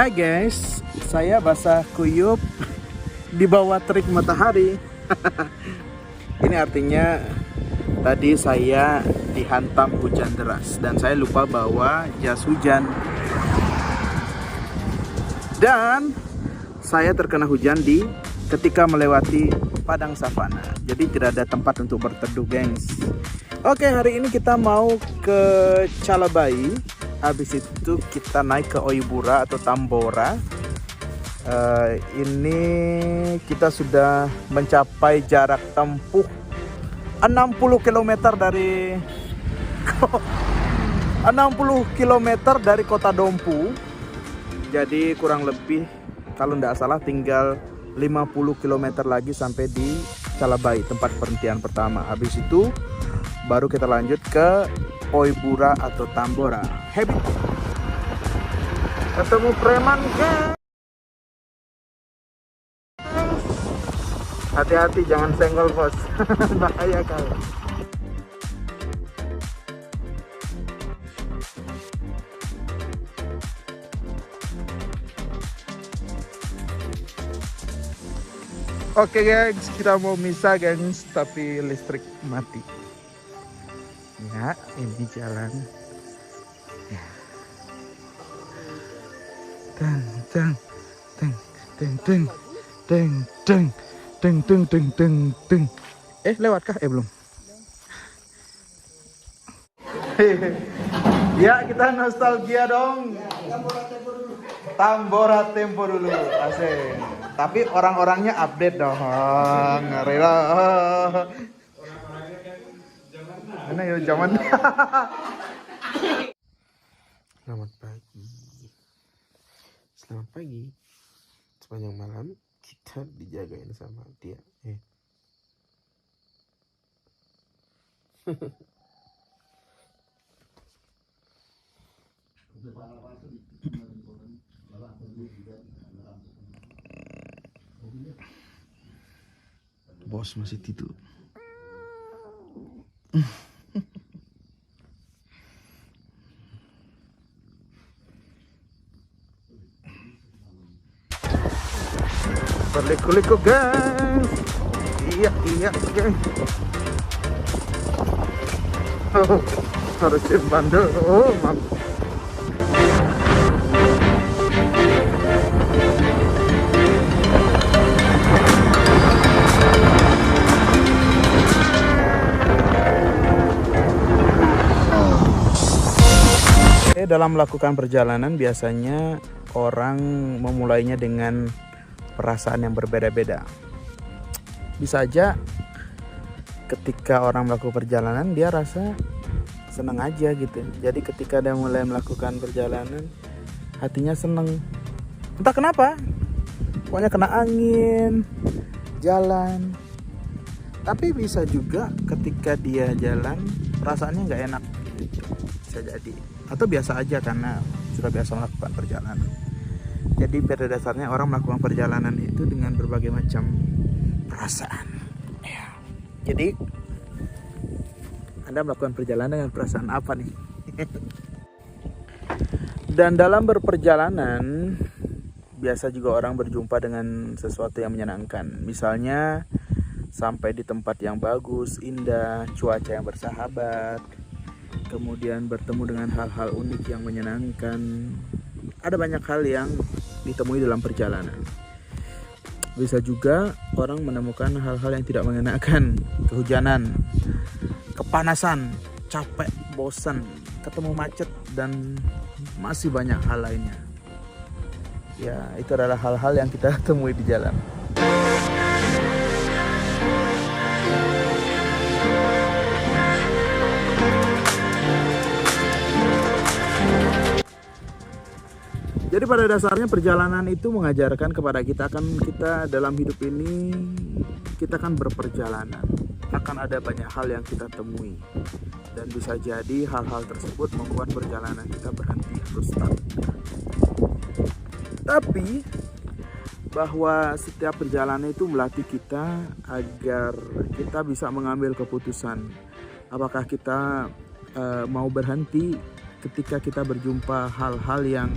Hai guys, saya basah kuyup di bawah terik matahari. Ini artinya tadi saya dihantam hujan deras dan saya lupa bawa jas hujan. Dan saya terkena hujan ketika melewati padang savana. Jadi tidak ada tempat untuk berteduh, gengs. Oke, hari ini kita mau ke Calabai. Habis itu kita naik ke Oibura atau Tambora. Ini kita sudah mencapai jarak tempuh 60 km dari 60 km dari kota Dompu. Jadi kurang lebih kalau tidak salah tinggal 50 km lagi sampai di Calabai, tempat perhentian pertama. Habis itu baru kita lanjut ke Oibura atau Tambora. Happy ketemu preman, guys. Hati-hati jangan senggol, bos. Bahaya kali. Oke guys, kita mau misah guys, tapi listrik mati. Ya, ini jalan. Ya. Teng teng teng teng teng teng teng teng teng teng teng teng. Lewatkah? Belum. Ya, kita nostalgia dong. Tambora Tempo dulu, asik. Tapi orang-orangnya update dong. Ngeri lah. Mana ya zaman. Selamat pagi. Selamat pagi. Sepanjang malam kita dijagain sama dia. Bos masih tidur. Berliku-liku guys. Iya guys. Harus bandel. Mantap. Dalam melakukan perjalanan biasanya orang memulainya dengan perasaan yang berbeda-beda. Bisa aja ketika orang melakukan perjalanan dia rasa senang aja gitu. Jadi ketika dia mulai melakukan perjalanan hatinya senang. Entah kenapa. Pokoknya kena angin, jalan. Tapi bisa juga ketika dia jalan perasaannya nggak enak gitu. Bisa jadi. Atau biasa aja karena sudah biasa melakukan perjalanan. Jadi pada dasarnya orang melakukan perjalanan itu dengan berbagai macam perasaan. Ya. Jadi Anda melakukan perjalanan dengan perasaan apa nih? Dan dalam berperjalanan biasa juga orang berjumpa dengan sesuatu yang menyenangkan. Misalnya sampai di tempat yang bagus, indah, cuaca yang bersahabat, kemudian bertemu dengan hal-hal unik yang menyenangkan. Ada banyak hal yang ditemui dalam perjalanan. Bisa juga orang menemukan hal-hal yang tidak mengenakan, kehujanan, kepanasan, capek, bosan, ketemu macet, dan masih banyak hal lainnya. Ya, itu adalah hal-hal yang kita temui di jalan. Jadi pada dasarnya perjalanan itu mengajarkan kepada kita dalam hidup ini kita kan berperjalanan. Akan ada banyak hal yang kita temui. Dan bisa jadi hal-hal tersebut membuat perjalanan kita berhenti atau stuck. Tapi bahwa setiap perjalanan itu melatih kita agar kita bisa mengambil keputusan. Apakah kita mau berhenti ketika kita berjumpa hal-hal yang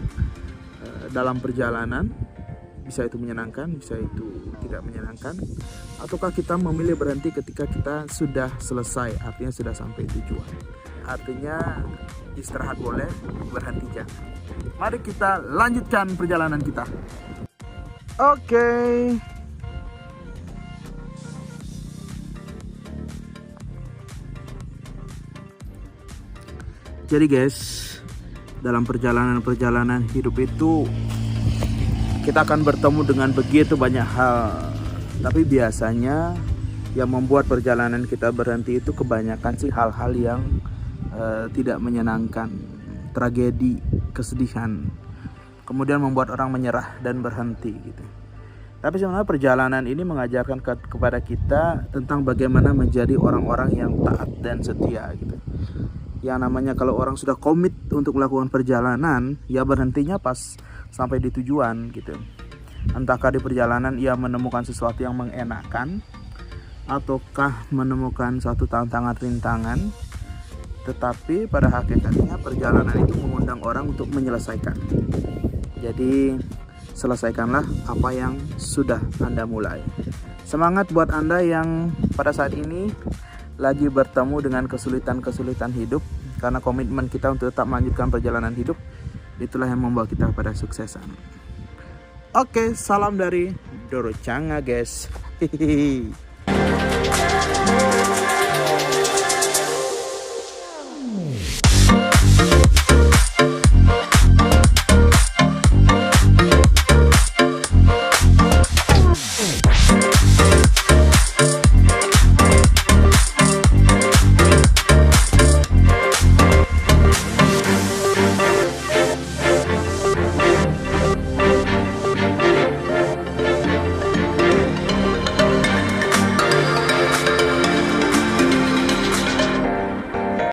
dalam perjalanan, bisa itu menyenangkan, bisa itu tidak menyenangkan, ataukah kita memilih berhenti ketika kita sudah selesai, artinya sudah sampai tujuan. Artinya istirahat boleh, berhenti jangan. Mari kita lanjutkan perjalanan kita. Oke. Jadi guys, dalam perjalanan hidup itu kita akan bertemu dengan begitu banyak hal. Tapi biasanya yang membuat perjalanan kita berhenti itu kebanyakan sih hal-hal yang tidak menyenangkan, tragedi, kesedihan. Kemudian membuat orang menyerah dan berhenti gitu. Tapi sebenarnya perjalanan ini mengajarkan kepada kita tentang bagaimana menjadi orang-orang yang taat dan setia gitu. Yang namanya kalau orang sudah komit untuk melakukan perjalanan, ya berhentinya pas sampai di tujuan gitu. Entahkah di perjalanan ia menemukan sesuatu yang mengenakan, ataukah menemukan suatu tantangan rintangan, tetapi pada hakikatnya perjalanan itu mengundang orang untuk menyelesaikan. Jadi selesaikanlah apa yang sudah Anda mulai. Semangat buat Anda yang pada saat ini lagi bertemu dengan kesulitan-kesulitan hidup, karena komitmen kita untuk tetap melanjutkan perjalanan hidup itulah yang membawa kita pada suksesan. Oke, salam dari Doro Changa guys. Hihihi.